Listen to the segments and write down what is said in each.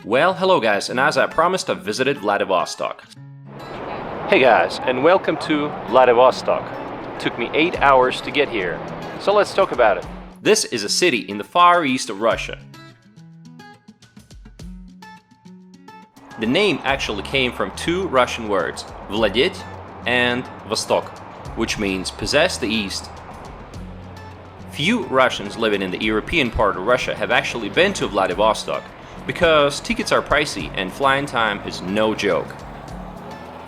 Well, hello guys, and as I promised, I've visited Vladivostok. Hey guys, and welcome to Vladivostok. Took me 8 hours to get here, so let's talk about it. This is a city in the far east of Russia. The name actually came from two Russian words, Vladetь and Vostok, which means possess the east. Few Russians living in the European part of Russia have actually been to Vladivostok, because tickets are pricey and flying time is no joke.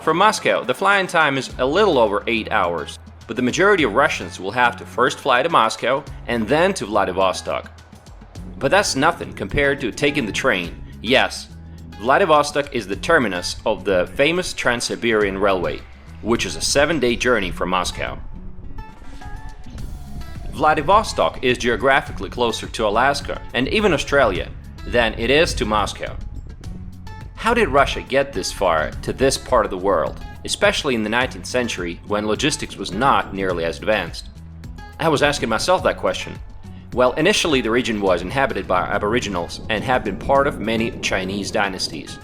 From Moscow, the flying time is a little over 8 hours, but the majority of Russians will have to first fly to Moscow and then to Vladivostok. But that's nothing compared to taking the train. Yes, Vladivostok is the terminus of the famous Trans-Siberian Railway, which is a 7-day journey from Moscow. Vladivostok is geographically closer to Alaska and even Australia than it is to Moscow. How did Russia get this far to this part of the world, especially in the 19th century when logistics was not nearly as advanced? I was asking myself that question. Well, initially the region was inhabited by Aboriginals and had been part of many Chinese dynasties.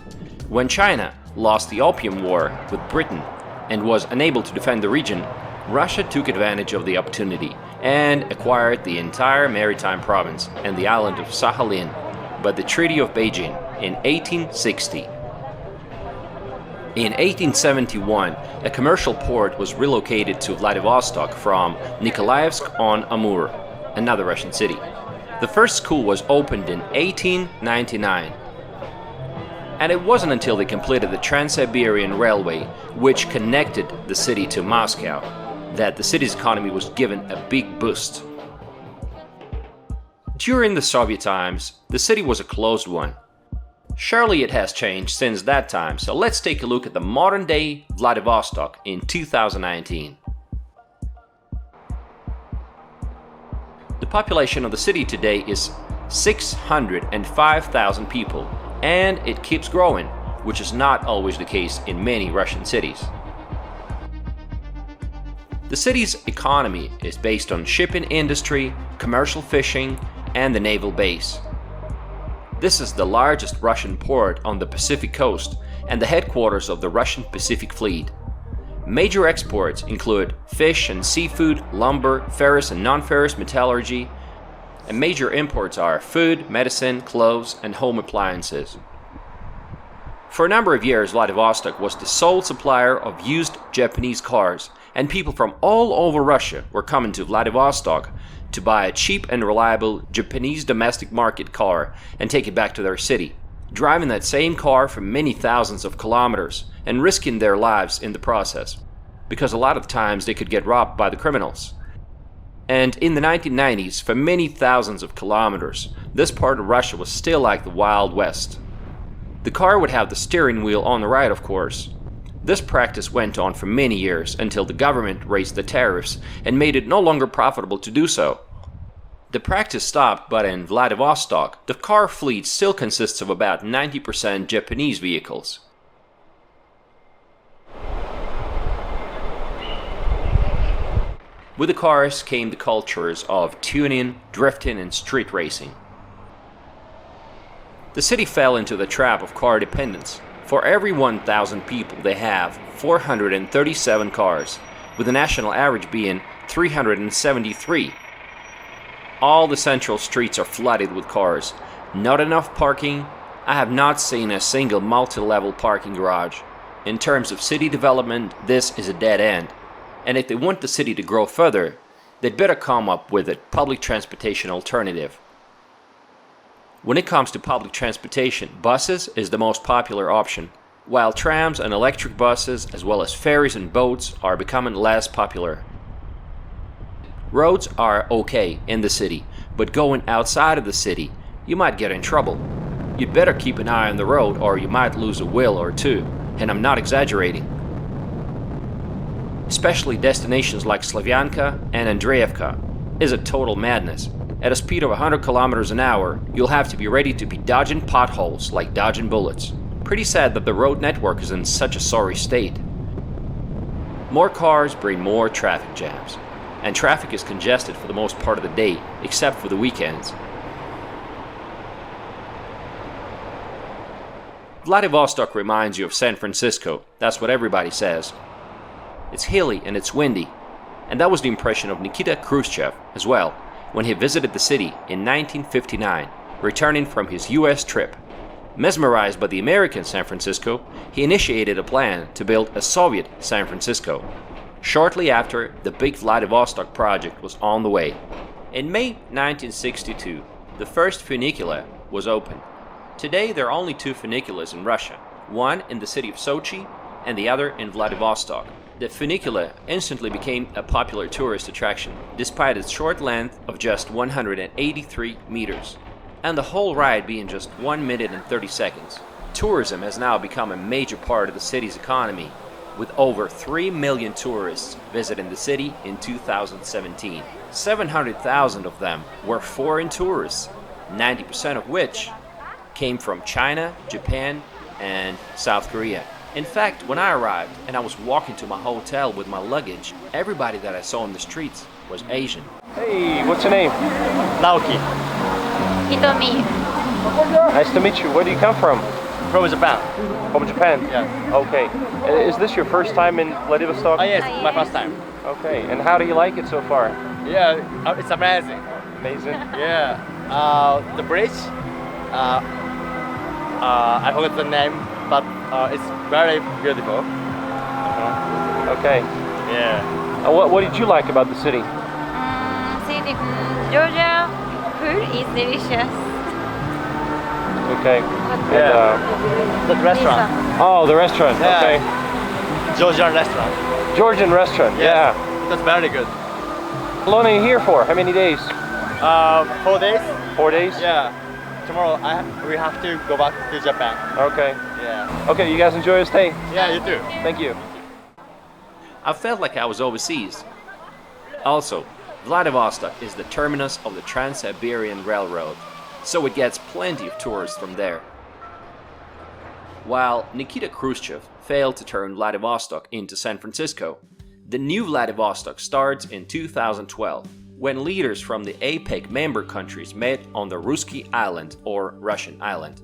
When China lost the Opium War with Britain and was unable to defend the region, Russia took advantage of the opportunity and acquired the entire maritime province and the island of Sakhalin by the Treaty of Beijing in 1860. In 1871, a commercial port was relocated to Vladivostok from Nikolaevsk-on-Amur, another Russian city. The first school was opened in 1899. And it wasn't until they completed the Trans-Siberian Railway, which connected the city to Moscow, that the city's economy was given a big boost. During the Soviet times, the city was a closed one. Surely it has changed since that time, so let's take a look at the modern-day Vladivostok in 2019. The population of the city today is 605,000 people, and it keeps growing, which is not always the case in many Russian cities. The city's economy is based on shipping industry, commercial fishing, and the naval base. This is the largest Russian port on the Pacific coast and the headquarters of the Russian Pacific Fleet. Major exports include fish and seafood, lumber, ferrous and non-ferrous metallurgy, and major imports are food, medicine, clothes, and home appliances. For a number of years, Vladivostok was the sole supplier of used Japanese cars, and people from all over Russia were coming to Vladivostok to buy a cheap and reliable Japanese domestic market car and take it back to their city, driving that same car for many thousands of kilometers and risking their lives in the process, because a lot of times they could get robbed by the criminals. And in the 1990s, for many thousands of kilometers, this part of Russia was still like the Wild West. The car would have the steering wheel on the right, of course. This practice went on for many years until the government raised the tariffs and made it no longer profitable to do so. The practice stopped, but in Vladivostok, the car fleet still consists of about 90% Japanese vehicles. With the cars came the cultures of tuning, drifting, and street racing. The city fell into the trap of car dependence. For every 1,000 people, they have 437 cars, with the national average being 373. All the central streets are flooded with cars. Not enough parking. I have not seen a single multi-level parking garage. In terms of city development, this is a dead end. And if they want the city to grow further, they'd better come up with a public transportation alternative. When it comes to public transportation, buses is the most popular option, while trams and electric buses, as well as ferries and boats, are becoming less popular. Roads are okay in the city, but going outside of the city, you might get in trouble. You'd better keep an eye on the road or you might lose a wheel or two, and I'm not exaggerating. Especially destinations like Slavyanka and Andreevka is a total madness. At a speed of 100 kilometers an hour, you'll have to be ready to be dodging potholes like dodging bullets. Pretty sad that the road network is in such a sorry state. More cars bring more traffic jams, and traffic is congested for the most part of the day, except for the weekends. Vladivostok reminds you of San Francisco, that's what everybody says. It's hilly and it's windy, and that was the impression of Nikita Khrushchev as well when he visited the city in 1959, returning from his US trip. Mesmerized by the American San Francisco, he initiated a plan to build a Soviet San Francisco. Shortly after, the big Vladivostok project was on the way. In May 1962, the first funicular was opened. Today there are only two funiculars in Russia, one in the city of Sochi and the other in Vladivostok. The funicular instantly became a popular tourist attraction, despite its short length of just 183 meters, and the whole ride being just 1 minute and 30 seconds. Tourism has now become a major part of the city's economy, with over 3 million tourists visiting the city in 2017. 700,000 of them were foreign tourists, 90% of which came from China, Japan, and South Korea. In fact, when I arrived and I was walking to my hotel with my luggage, everybody that I saw in the streets was Asian. Hey, what's your name? Naoki, Hitomi. Nice to meet you. Where do you come from? from Japan. From Japan? Yeah. Okay. Is this your first time in Vladivostok? Oh yes, my yes. first time. Okay. And how do you like it so far? Yeah, it's amazing. Amazing. Yeah. The bridge. I forgot the name, but it's very beautiful. Okay. Yeah. What did you like about the city? Georgia food is delicious. Okay. Yeah. And, The restaurant. oh, the restaurant. Yeah. Okay. Georgian restaurant. Georgian restaurant. Yes. Yeah. That's very good. How long are you here for? How many days? 4 days. 4 days? Yeah. Tomorrow we have to go back to Japan. Okay. Yeah. Okay, you guys enjoy your stay. Yeah, you too. Thank you. I felt like I was overseas. Also, Vladivostok is the terminus of the Trans-Siberian Railroad, so it gets plenty of tourists from there. While Nikita Khrushchev failed to turn Vladivostok into San Francisco, the new Vladivostok starts in 2012, when leaders from the APEC member countries met on the Ruski Island or Russian Island.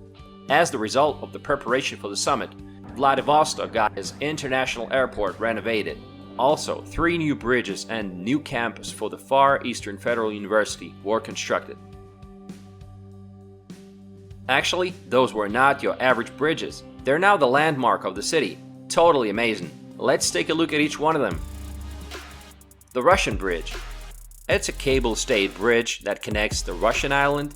As the result of the preparation for the summit, Vladivostok got its international airport renovated. Also, 3 new bridges and new campus for the Far Eastern Federal University were constructed. Actually, those were not your average bridges. They're now the landmark of the city. Totally amazing. Let's take a look at each one of them. The Russian Bridge. It's a cable-stayed bridge that connects the Russian island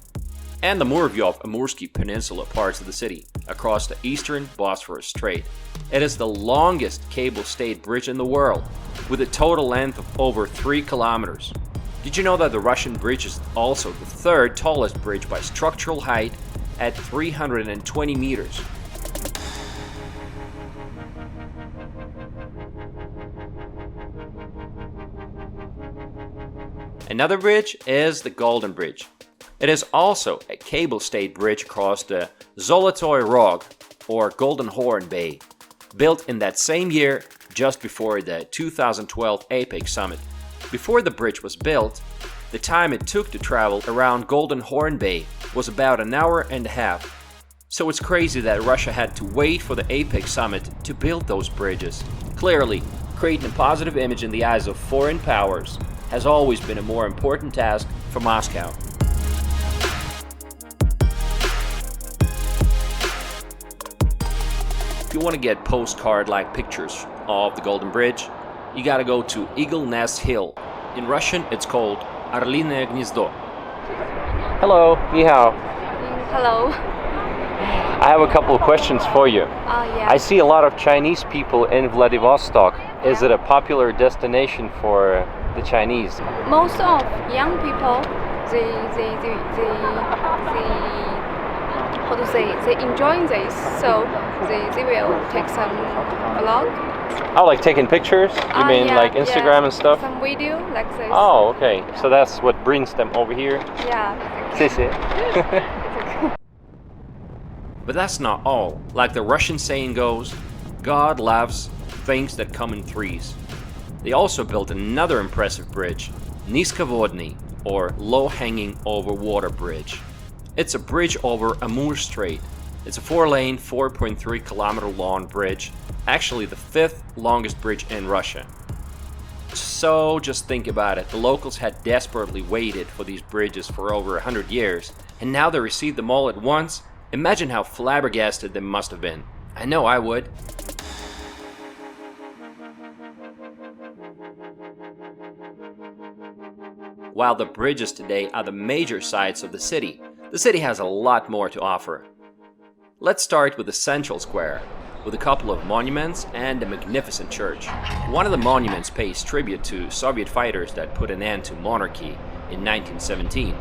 and the Muravyov-Amursky Peninsula parts of the city across the eastern Bosphorus Strait. It is the longest cable-stayed bridge in the world, with a total length of over 3 kilometers. Did you know that the Russian Bridge is also the 3rd tallest bridge by structural height at 320 meters? Another bridge is the Golden Bridge. It is also a cable-stayed bridge across the Zolotoy Rog, or Golden Horn Bay, built in that same year just before the 2012 APEC summit. Before the bridge was built, the time it took to travel around Golden Horn Bay was about an hour and a half. So it's crazy that Russia had to wait for the APEC summit to build those bridges. Clearly, creating a positive image in the eyes of foreign powers has always been a more important task for Moscow. If you want to get postcard-like pictures of the Golden Bridge, you gotta go to Eagle Nest Hill. In Russian, it's called Орлиное гнездо. Hello, ni hao. Hello. I have a couple of questions for you. Yeah. I see a lot of Chinese people in Vladivostok. Is it a popular destination for the Chinese? Most of young people, they how to say, they enjoy this, so they will take some vlog. Oh, like taking pictures? You mean like Instagram and stuff? Some video like this. Oh, okay. So that's what brings them over here? Yeah. But that's not all. Like the Russian saying goes, God loves things that come in threes. They also built another impressive bridge, Niskovodny, or low-hanging over water bridge. It's a bridge over Amur Strait. It's a 4-lane, 4.3 kilometer long bridge, actually the 5th longest bridge in Russia. So just think about it, the locals had desperately waited for these bridges for over 100 years, and now they received them all at once? Imagine how flabbergasted they must have been. I know I would. While the bridges today are the major sights of the city has a lot more to offer. Let's start with the central square, with a couple of monuments and a magnificent church. One of the monuments pays tribute to Soviet fighters that put an end to monarchy in 1917.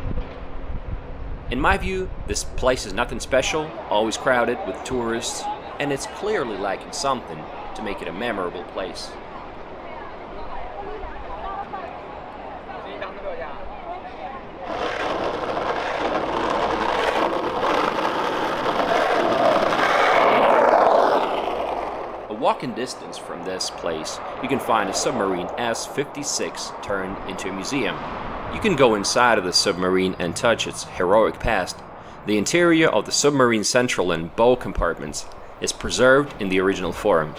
In my view, this place is nothing special, always crowded with tourists, and it's clearly lacking something to make it a memorable place. Walking distance from this place, you can find a submarine S-56 turned into a museum. You can go inside of the submarine and touch its heroic past. The interior of the submarine central and bow compartments is preserved in the original form.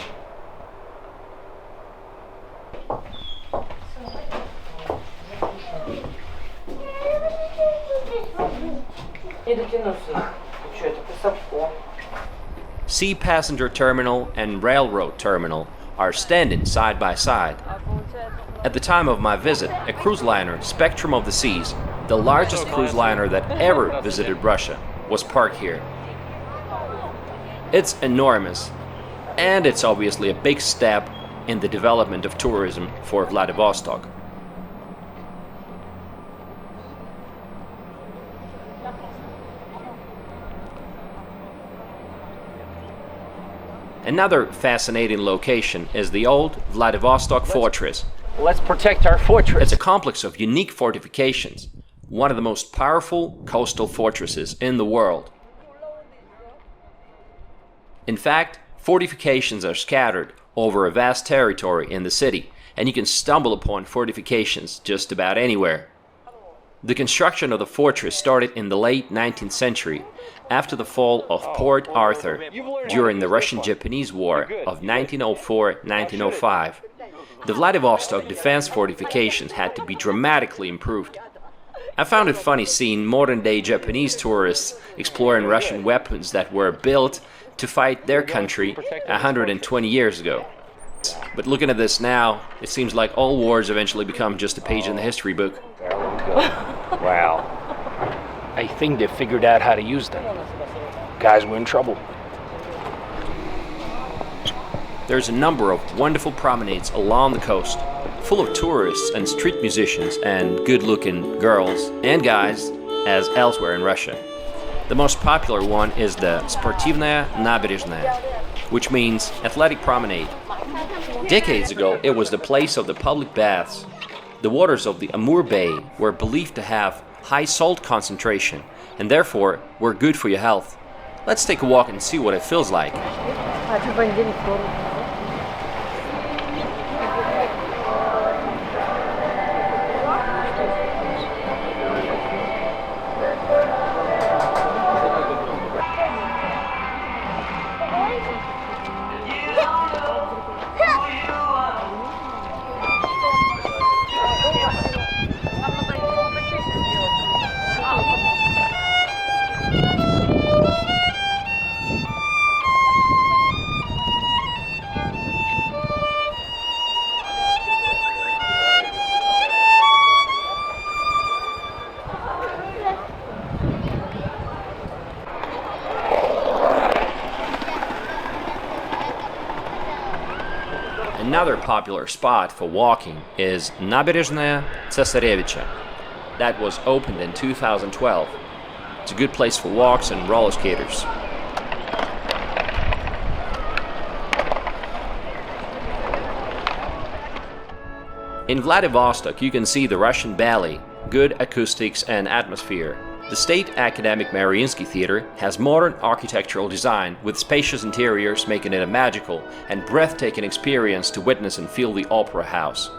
Sea passenger terminal and railroad terminal are standing side by side. At the time of my visit, a cruise liner, Spectrum of the Seas, the largest cruise liner that ever visited Russia, was parked here. It's enormous, and it's obviously a big step in the development of tourism for Vladivostok. Another fascinating location is the old Vladivostok fortress. Let's protect our fortress. It's a complex of unique fortifications, one of the most powerful coastal fortresses in the world. In fact, fortifications are scattered over a vast territory in the city, and you can stumble upon fortifications just about anywhere. The construction of the fortress started in the late 19th century, after the fall of Port Arthur during the Russian-Japanese War of 1904-1905. The Vladivostok defense fortifications had to be dramatically improved. I found it funny seeing modern-day Japanese tourists exploring Russian weapons that were built to fight their country 120 years ago. But looking at this now, it seems like all wars eventually become just a page in the history book. Wow. I think they figured out how to use them. Guys, we're in trouble. There's a number of wonderful promenades along the coast, full of tourists and street musicians and good-looking girls and guys, as elsewhere in Russia. The most popular one is the Sportivnaya Naberezhnaya, which means athletic promenade. Decades ago, it was the place of the public baths. The waters of the Amur Bay were believed to have high salt concentration and therefore were good for your health. Let's take a walk and see what it feels like. Another popular spot for walking is Naberezhnaya Cesarevича. That was opened in 2012. It's a good place for walks and roller skaters. In Vladivostok, you can see the Russian Ballet, good acoustics and atmosphere. The State Academic Mariinsky Theater has modern architectural design with spacious interiors, making it a magical and breathtaking experience to witness and feel the opera house.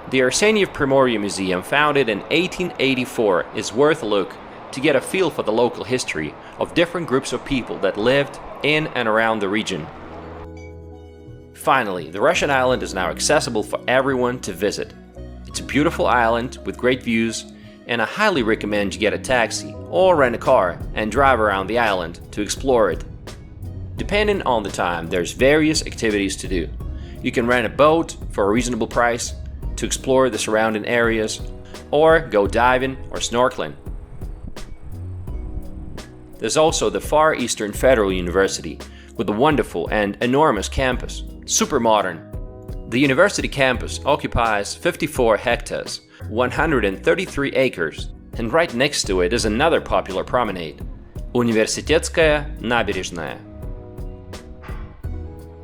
The Arseniev Primorye Museum, founded in 1884, is worth a look. to get a feel for the local history of different groups of people that lived in and around the region. Finally, the Russian island is now accessible for everyone to visit. It's a beautiful island with great views, and I highly recommend you get a taxi or rent a car and drive around the island to explore it. Depending on the time, there's various activities to do. You can rent a boat for a reasonable price to explore the surrounding areas, or go diving or snorkeling. There's also the Far Eastern Federal University with a wonderful and enormous campus, super modern. The university campus occupies 54 hectares, 133 acres, and right next to it is another popular promenade, Университетская набережная.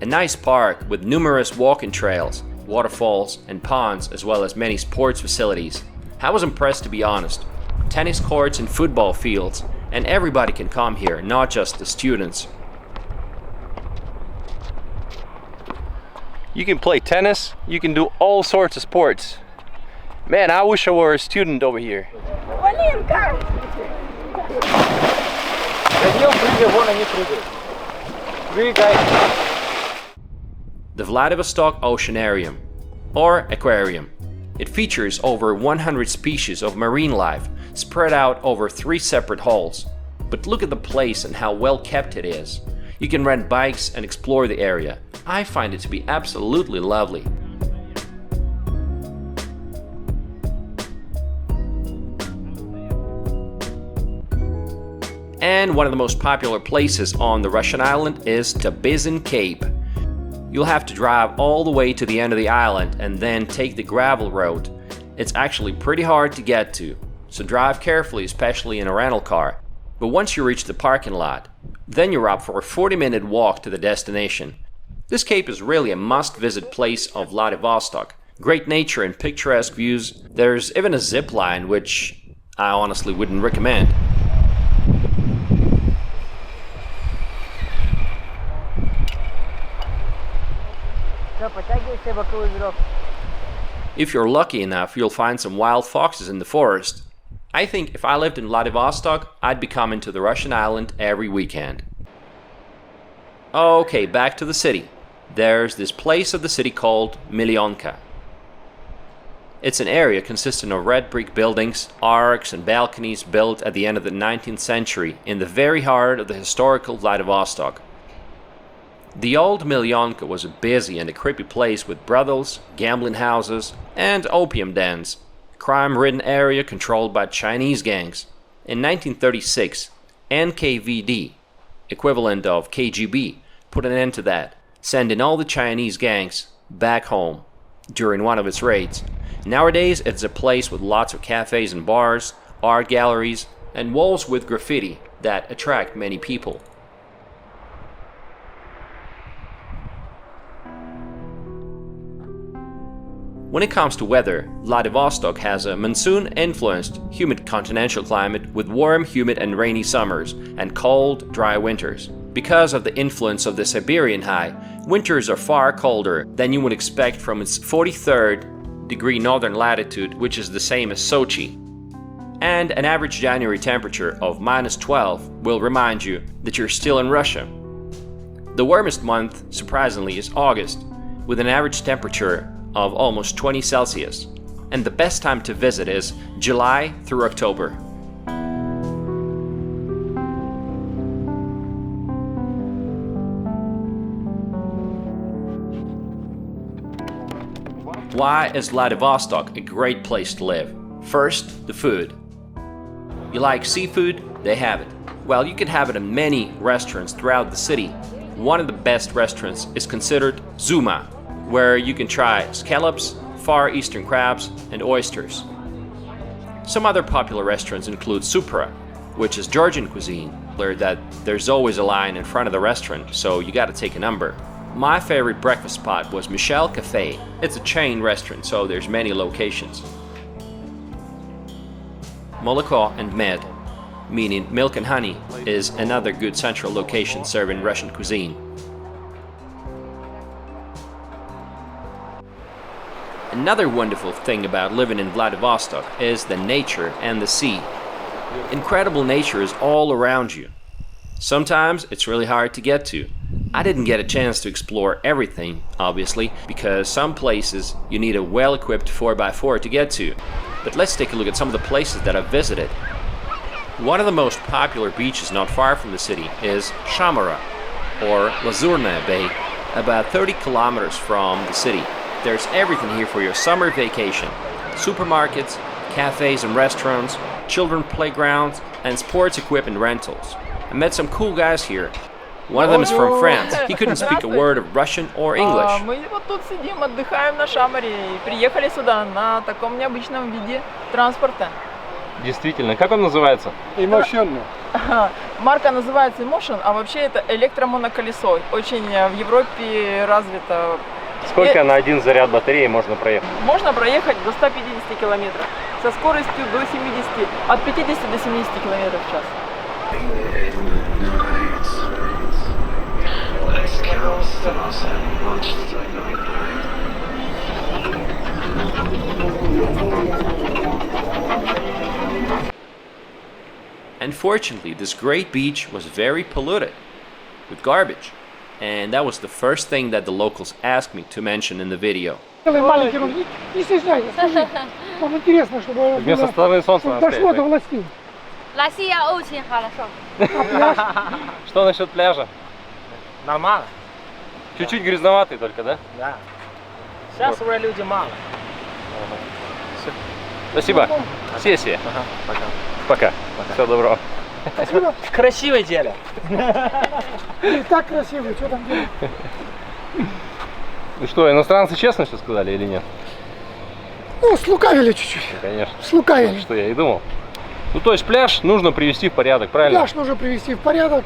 A nice park with numerous walking trails, waterfalls, and ponds, as well as many sports facilities. I was impressed, to be honest. Tennis courts and football fields, and everybody can come here, not just the students. You can play tennis, you can do all sorts of sports. Man, I wish I were a student over here. Millionka! The Vladivostok Oceanarium, or Aquarium. It features over 100 species of marine life spread out over 3 separate halls. But look at the place and how well kept it is. You can rent bikes and explore the area. I find it to be absolutely lovely. And one of the most popular places on the Russian island is Tobisin Cape. You'll have to drive all the way to the end of the island and then take the gravel road. It's actually pretty hard to get to, so drive carefully, especially in a rental car. But once you reach the parking lot, then you're up for a 40-minute walk to the destination. This cape is really a must-visit place of Vladivostok. Great nature and picturesque views. There's even a zip line, which I honestly wouldn't recommend. If you're lucky enough, you'll find some wild foxes in the forest. I think if I lived in Vladivostok, I'd be coming to the Russian island every weekend. Okay, back to the city. There's this place of the city called Millionka. It's an area consisting of red brick buildings, arcs and balconies built at the end of the 19th century in the very heart of the historical Vladivostok. The old Millionka was a busy and a creepy place with brothels, gambling houses, and opium dens. Crime-ridden area controlled by Chinese gangs. In 1936, NKVD, equivalent of KGB, put an end to that, sending all the Chinese gangs back home during one of its raids. Nowadays, it's a place with lots of cafes and bars, art galleries, and walls with graffiti that attract many people. When it comes to weather, Vladivostok has a monsoon-influenced, humid continental climate with warm, humid and rainy summers and cold, dry winters. Because of the influence of the Siberian high, winters are far colder than you would expect from its 43rd degree northern latitude, which is the same as Sochi. And an average January temperature of -12 will remind you that you're still in Russia. The warmest month, surprisingly, is August, with an average temperature of almost 20 Celsius, and the best time to visit is July through October. Why is Vladivostok a great place to live? First, the food. You like seafood? They have it. Well, you can have it in many restaurants throughout the city. One of the best restaurants is considered Zuma, where you can try scallops, Far Eastern crabs, and oysters. Some other popular restaurants include Supra, which is Georgian cuisine, where there's always a line in front of the restaurant, so you gotta take a number. My favorite breakfast spot was Michel Cafe. It's a chain restaurant, so there's many locations. Moloko and Med, meaning milk and honey, is another good central location serving Russian cuisine. Another wonderful thing about living in Vladivostok is the nature and the sea. Incredible nature is all around you. Sometimes it's really hard to get to. I didn't get a chance to explore everything, obviously, because some places you need a well-equipped 4x4 to get to. But let's take a look at some of the places that I've visited. One of the most popular beaches not far from the city is Shamara, or Lazurna Bay, about 30 kilometers from the city. There's everything here for your summer vacation. Supermarkets, cafes and restaurants, children playgrounds, and sports equipment rentals. I met some cool guys here. One of them is from France. He couldn't speak a word of Russian or English. Мы вот тут сидим, отдыхаем на Шамаре и приехали сюда на таком необычном виде транспорта. Действительно, как он называется? Emotion. Марка называется Emotion, а вообще это электромоноколесо. Очень в Европе развито. Сколько на один заряд батареи можно проехать? Можно проехать до 150 километров со скоростью до 70, от 50 до 70 километров в час. Unfortunately, this great beach was very polluted with garbage, and that was the first thing that the locals asked me to mention in the video. Маленький ролик. Не стесняйтесь, скажи. Вам интересно, чтобы Вместо стороны солнца чтобы дошло до властей. Россия очень хорошо. Что насчет пляжа? Нормально. Чуть-чуть грязноватый только, да? Да. Сейчас уже люди мало. Спасибо. Сессия. Пока. Пока. Всего доброго. Красивое дело. И так красивый, что там делать? Ну что, иностранцы честно все сказали или нет? Ну, слукавили чуть-чуть. Конечно. Слукавили. Что я и думал. Ну, то есть пляж нужно привести в порядок, правильно? Пляж нужно привести в порядок.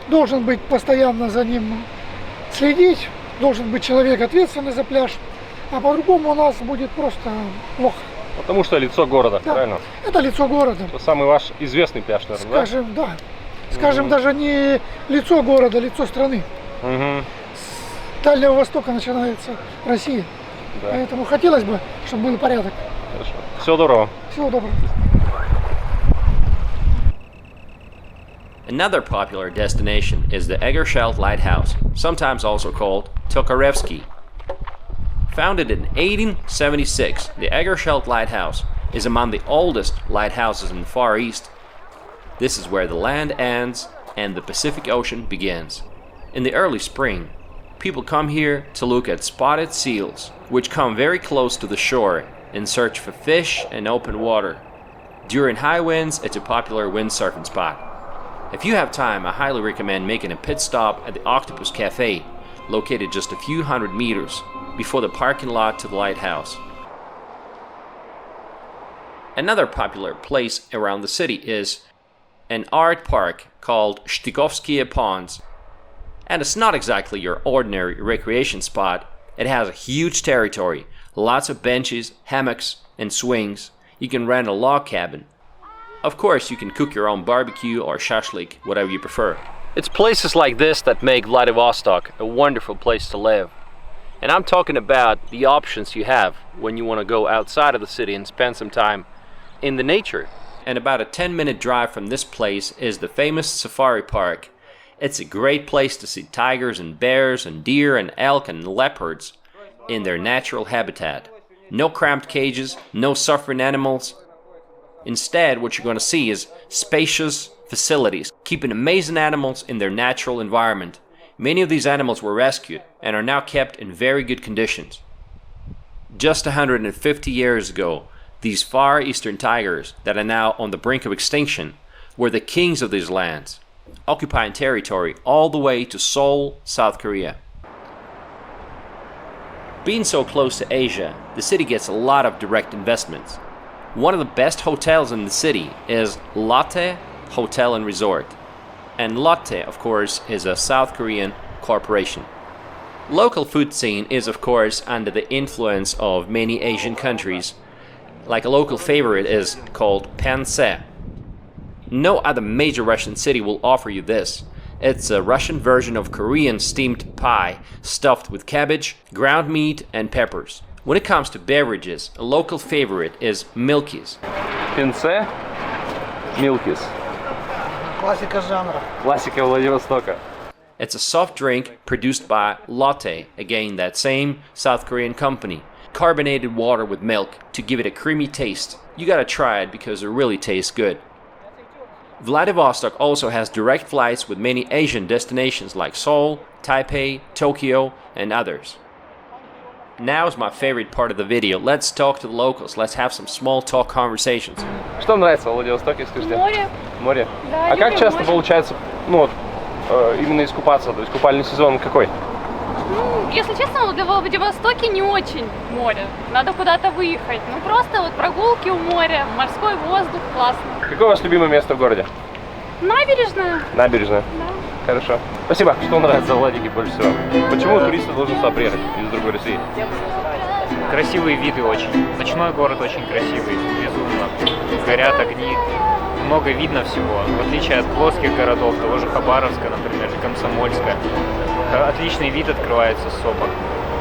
Должен быть постоянно за ним следить. Должен быть человек ответственный за пляж. А по-другому у нас будет просто плохо. Потому что лицо города, Да, правильно? это лицо города. Это самый ваш известный пляж, наверное, Скажем, да. Скажем, даже не лицо города, лицо страны. да? Угу. С Дальнего Востока начинается Россия. Да. Поэтому хотелось бы, чтобы был порядок. Хорошо. Всего доброго. Всего доброго. Another popular destination is the Egersheld Lighthouse, sometimes also called Tokarevsky. Founded in 1876, the Egersheld Lighthouse is among the oldest lighthouses in the Far East. This is where the land ends and the Pacific Ocean begins. In the early spring, people come here to look at spotted seals, which come very close to the shore in search for fish and open water. During high winds, it's a popular windsurfing spot. If you have time, I highly recommend making a pit stop at the Octopus Cafe, located just a few hundred meters before the parking lot to the lighthouse. Another popular place around the city is an art park called Shtikovskie Ponds. And it's not exactly your ordinary recreation spot. It has a huge territory, lots of benches, hammocks, and swings. You can rent a log cabin. Of course, you can cook your own barbecue or shashlik, whatever you prefer. It's places like this that make Vladivostok a wonderful place to live. And I'm talking about the options you have when you want to go outside of the city and spend some time in the nature. And about a 10-minute drive from this place is the famous safari park. It's a great place to see tigers and bears and deer and elk and leopards in their natural habitat. No cramped cages, no suffering animals. Instead, what you're going to see is spacious facilities, keeping amazing animals in their natural environment. Many of these animals were rescued and are now kept in very good conditions. Just 150 years ago, these far eastern tigers that are now on the brink of extinction were the kings of these lands, occupying territory all the way to Seoul, South Korea. Being so close to Asia, the city gets a lot of direct investments. One of the best hotels in the city is Lotte Hotel and Resort. And Lotte, of course, is a South Korean corporation. Local food scene is, of course, under the influence of many Asian countries. Like a local favorite is called panse. No other major Russian city will offer you this. It's a Russian version of Korean steamed pie, stuffed with cabbage, ground meat, and peppers. When it comes to beverages, a local favorite is Milky's. Пинце? Milkis. Классика жанра. Классика Владивостока. It's a soft drink produced by Lotte, again that same South Korean company. Carbonated water with milk to give it a creamy taste. You gotta try it because it really tastes good. Vladivostok also has direct flights with many Asian destinations like Seoul, Taipei, Tokyo, and others. Now is my favorite part of the video. Let's talk to the locals. Let's have some small talk conversations. Что вам нравится в Владивостоке, скажите? Море. Море? Да, А как любим часто море. получается, ну вот, именно искупаться? То есть купальный сезон какой? Ну, если честно, в Владивостоке не очень море. Надо куда-то выехать. Ну, просто вот прогулки у моря, морской воздух, классно. Какое у вас любимое место в городе? Набережная. Набережная? Да. Хорошо. Спасибо. Что нравится в Владике больше всего? Почему туристы должны сюда приехать из другой России? Красивые виды очень. Ночной город очень красивый, безумно. Горят огни, много видно всего. В отличие от плоских городов, того же Хабаровска, например, или Комсомольска. Отличный вид открывается с сопок.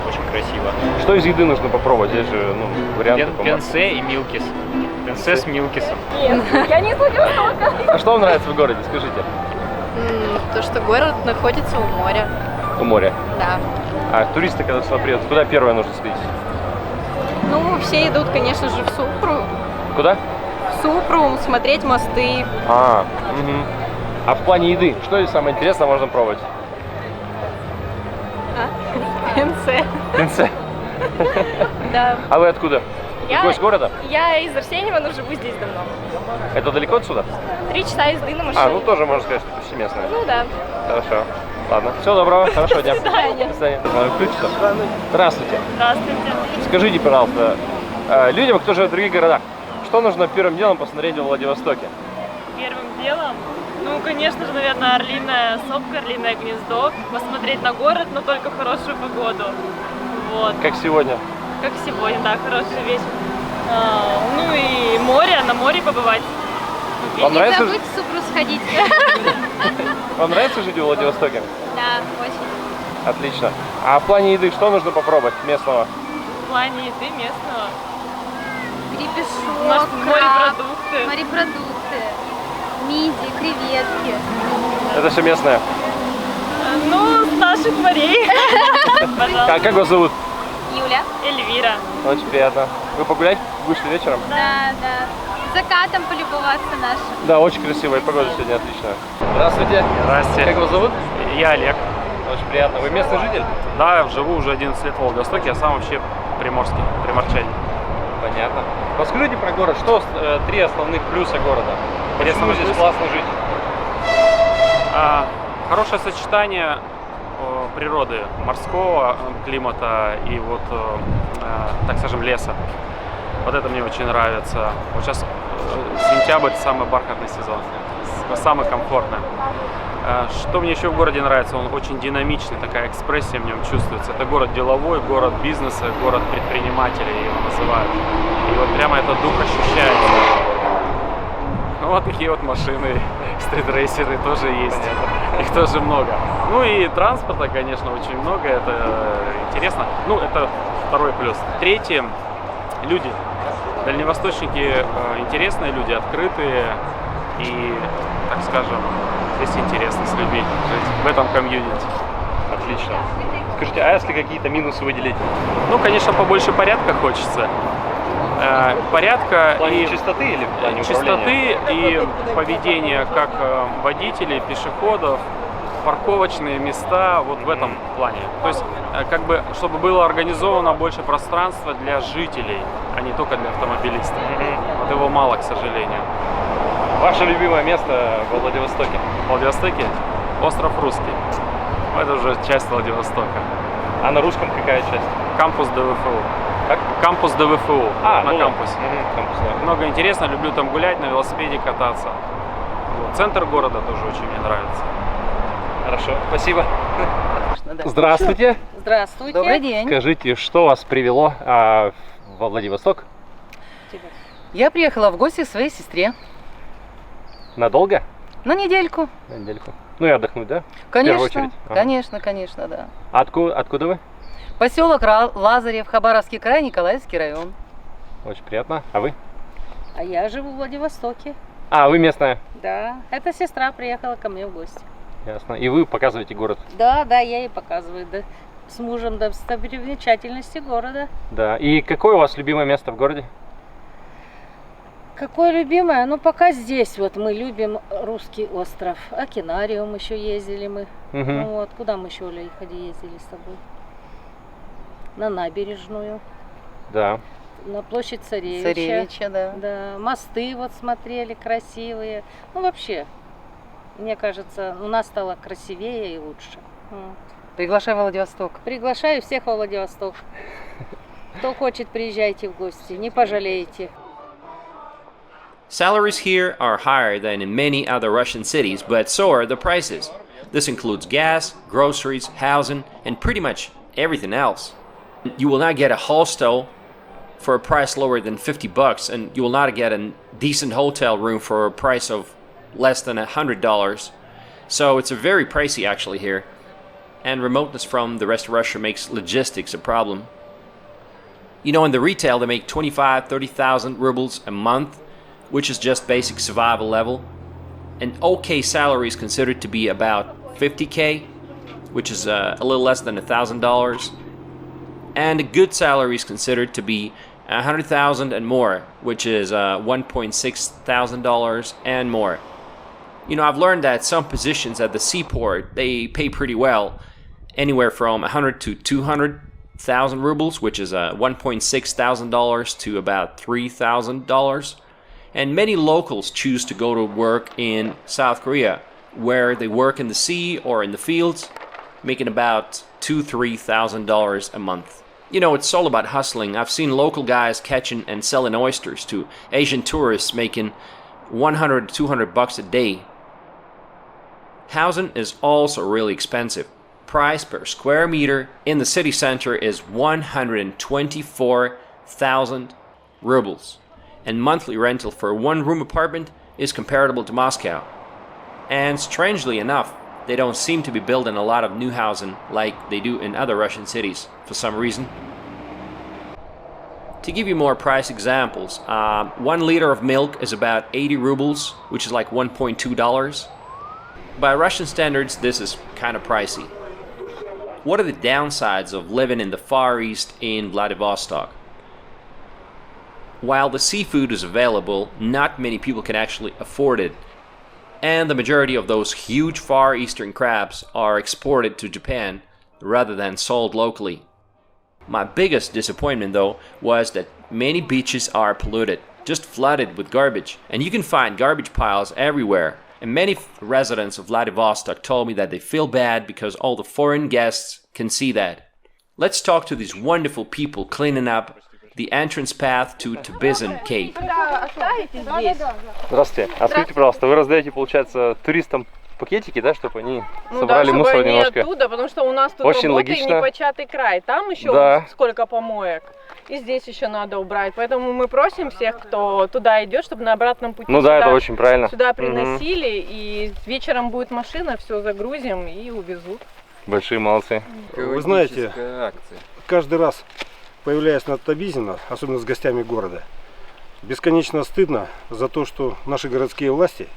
Очень красиво. Что из еды нужно попробовать? Здесь же, ну, варианты. Пенсе и Милкис. Пенсе с Милкисом. Я не из Владивостока. А что вам нравится в городе? Скажите. То, что город находится у моря. У моря. Да. А туристы, когда сюда приедут, куда первое нужно сходить? Ну, все идут, конечно же, в Супру. Куда? В Супру, смотреть мосты. А в плане еды, что здесь самое интересное можно пробовать? Пенсе. Пенсе. Да. А вы откуда? Гость города? Я из Арсеньева, но живу здесь давно. Это далеко отсюда? 3 часа езды на машине. А, ну тоже можно сказать, что почти местное. Ну да. Хорошо. Ладно. Всего доброго, хорошего дня. До свидания. До свидания. Включится? Здравствуйте. Здравствуйте. Скажите, пожалуйста, людям, кто живет в других городах, что нужно первым делом посмотреть во Владивостоке? Первым делом, ну, конечно же, наверное, орлиная сопка, орлиное гнездо, посмотреть на город, но только в хорошую погоду. Вот. Как сегодня? Как сегодня, да, хороший вечер. Ну и море, на море побывать. Вам Не нравится? забудь в Супру сходить. Вам нравится жить в Владивостоке? Да, очень. Отлично. А в плане еды что нужно попробовать местного? В плане еды местного. Гребешок, Может, краб, морепродукты. морепродукты, мидии, креветки. Это все местное. Ну, с наших морей. Пожалуйста. Как вас зовут? Юля. Эльвира. Очень приятно. Вы погулять вышли вечером? Да, да. Закатом полюбоваться нашим. Да, очень красивая погода сегодня, отлично. Здравствуйте. Здравствуйте. Как вас зовут? Я Олег. Очень приятно. Вы местный житель? Да, я живу уже 11 лет в Владивостоке, я сам вообще приморский, приморчанин. Понятно. Расскажите про город. Что 3 основных плюса города? Почему здесь классно жить? Хорошее сочетание природы, морского климата и вот, так скажем, леса. Вот это мне очень нравится. Вот сейчас сентябрь — это самый бархатный сезон, самый комфортный. Что мне еще в городе нравится, он очень динамичный, такая экспрессия в нем чувствуется. Это город деловой, город бизнеса, город предпринимателей его называют. И вот прямо этот дух ощущается. Вот такие вот машины, стритрейсеры тоже есть. Их тоже много. Ну и транспорта, конечно, очень много, это интересно. Ну, это второй плюс. Третье — люди. Дальневосточники интересные люди, открытые и, так скажем, здесь интересно с людьми жить в этом комьюнити. Отлично. Скажите, а если какие-то минусы выделить? Ну, конечно, побольше порядка хочется. Порядка В плане и чистоты или в плане чистоты и поведения как водителей, пешеходов, парковочные места, вот в этом плане. То есть, как бы, чтобы было организовано больше пространства для жителей, а не только для автомобилистов. Вот его мало, к сожалению. Ваше любимое место во Владивостоке? В Владивостоке остров Русский. Это уже часть Владивостока. А на русском какая часть? Кампус ДВФУ. Как? Кампус ДВФУ. На ну кампусе. Кампус, да. Много интересно, люблю там гулять, на велосипеде кататься. Вот. Центр города тоже очень мне нравится. Хорошо, спасибо. Здравствуйте. Здравствуйте. Добрый день. Скажите, что вас привело во Владивосток? Я приехала в гости к своей сестре. Надолго? На недельку. На недельку. Ну и отдохнуть, да? Конечно, В первую очередь. конечно, да. А откуда вы? Поселок Лазарев, Хабаровский край, Николаевский район. Очень приятно. А вы? А я живу в Владивостоке. А, вы местная? Да, это сестра приехала ко мне в гости. Ясно. И вы показываете город? Да, я ей показываю, да. С мужем достопримечательности города. Да. И какое у вас любимое место в городе? Какое любимое? Ну, пока здесь вот мы любим русский остров. Океанариум еще ездили мы. Угу. Ну вот, куда мы еще, Оля, ездили с тобой? На набережную. Да. На площадь Царевича. Царевича, да. Да, мосты вот смотрели красивые. Ну, вообще, мне кажется, у нас стало красивее и лучше. Вот. Приглашай в Владивосток. Приглашаю всех во Владивосток. Кто хочет, приезжайте в гости, не пожалеете. Salaries here are higher than in many other Russian cities, but so are the prices. This includes gas, groceries, housing, and pretty much everything else. You will not get a hostel for a price lower than $50, and you will not get a decent hotel room for a price of less than $100. So it's a very pricey actually here. And remoteness from the rest of Russia makes logistics a problem. You know, in the retail they make 30,000 rubles a month, which is just basic survival level. An okay salary is considered to be about 50K, which is a little less than $1,000. And a good salary is considered to be 100,000 and more, which is $1.6 thousand and more. You know, I've learned that some positions at the seaport, they pay pretty well, anywhere from 100 to 200,000 rubles, which is $1.6 thousand to about $3,000. And many locals choose to go to work in South Korea, where they work in the sea or in the fields, making about $2,000-3,000 a month. You know, it's all about hustling. I've seen local guys catching and selling oysters to Asian tourists making $100-200 a day. Housing is also really expensive. Price per square meter in the city center is 124,000 rubles. And monthly rental for a one-room apartment is comparable to Moscow. And strangely enough, they don't seem to be building a lot of new housing like they do in other Russian cities for some reason. To give you more price examples, 1 liter of milk is about 80 rubles, which is like $1.2. By Russian standards, this is kind of pricey. What are the downsides of living in the Far East in Vladivostok? While the seafood is available, not many people can actually afford it. And the majority of those huge Far Eastern crabs are exported to Japan rather than sold locally. My biggest disappointment though was that many beaches are polluted, just flooded with garbage, and you can find garbage piles everywhere. And many residents of Vladivostok told me that they feel bad because all the foreign guests can see that. Let's talk to these wonderful people cleaning up the entrance path to Tobisin Cape. Здравствуйте. А скажите, пожалуйста, вы раздаете, получается, туристам пакетики, да, чтобы они собрали чтобы мусор они немножко? оттуда, потому что у нас тут Очень работает логично. непочатый край. Там еще Да. сколько помоек. И здесь еще надо убрать. Поэтому мы просим всех, кто туда идет, чтобы на обратном пути Ну да, это очень правильно. сюда приносили. И вечером будет машина, все загрузим и увезут. Большие молодцы. Вы знаете, каждый раз, появляясь на Тобизино, особенно с гостями города, бесконечно стыдно за то, что наши городские власти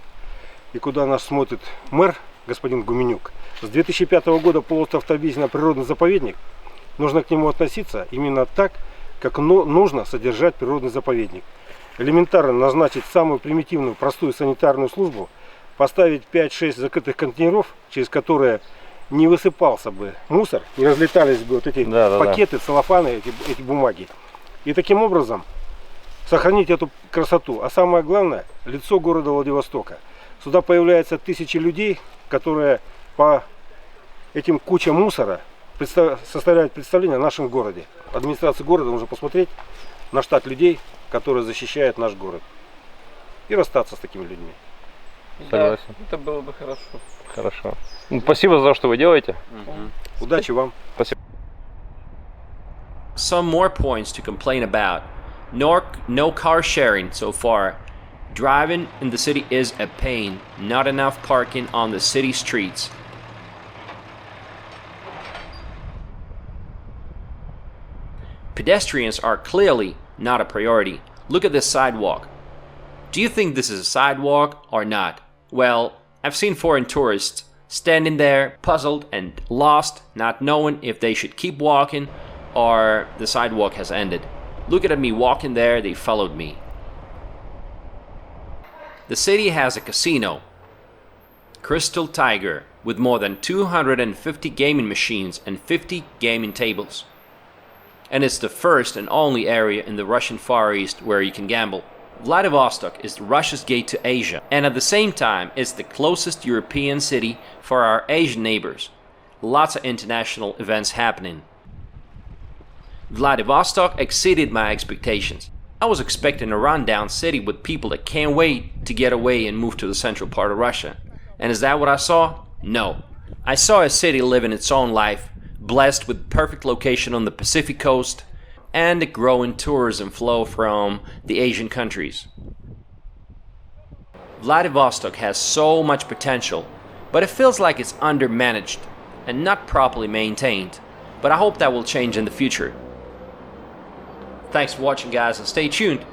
и куда нас смотрит мэр, господин Гуменюк, с 2005 года полуостров Тобизино природный заповедник, нужно к нему относиться именно так, как нужно содержать природный заповедник. Элементарно назначить самую примитивную, простую санитарную службу, поставить 5-6 закрытых контейнеров, через которые не высыпался бы мусор, не разлетались бы вот эти пакеты, целлофаны, эти бумаги. И таким образом сохранить эту красоту. А самое главное, лицо города Владивостока. Сюда появляются тысячи людей, которые по этим кучам мусора составляют представление о нашем городе. Администрации города нужно посмотреть на штат людей, которые защищают наш город. И расстаться с такими людьми. Согласен. Да, это было бы хорошо. Хорошо. Ну, спасибо за то, что вы делаете. Удачи вам. Спасибо. Some more points to complain about. No car sharing so far. Driving in the city is a pain. Not enough parking on the city streets. Pedestrians are clearly not a priority. Look at this sidewalk. Do you think this is a sidewalk or not? Well, I've seen foreign tourists standing there, puzzled and lost, not knowing if they should keep walking or the sidewalk has ended. Looking at me walking there, they followed me. The city has a casino, Crystal Tiger, with more than 250 gaming machines and 50 gaming tables. And it's the first and only area in the Russian Far East where you can gamble. Vladivostok is Russia's gate to Asia, and at the same time it's the closest European city for our Asian neighbors. Lots of international events happening. Vladivostok exceeded my expectations. I was expecting a rundown city with people that can't wait to get away and move to the central part of Russia. And is that what I saw? No. I saw a city living its own life, blessed with perfect location on the Pacific coast and a growing tourism flow from the Asian countries. Vladivostok has so much potential, but it feels like it's undermanaged and not properly maintained. But I hope that will change in the future. Thanks for watching, guys, and stay tuned.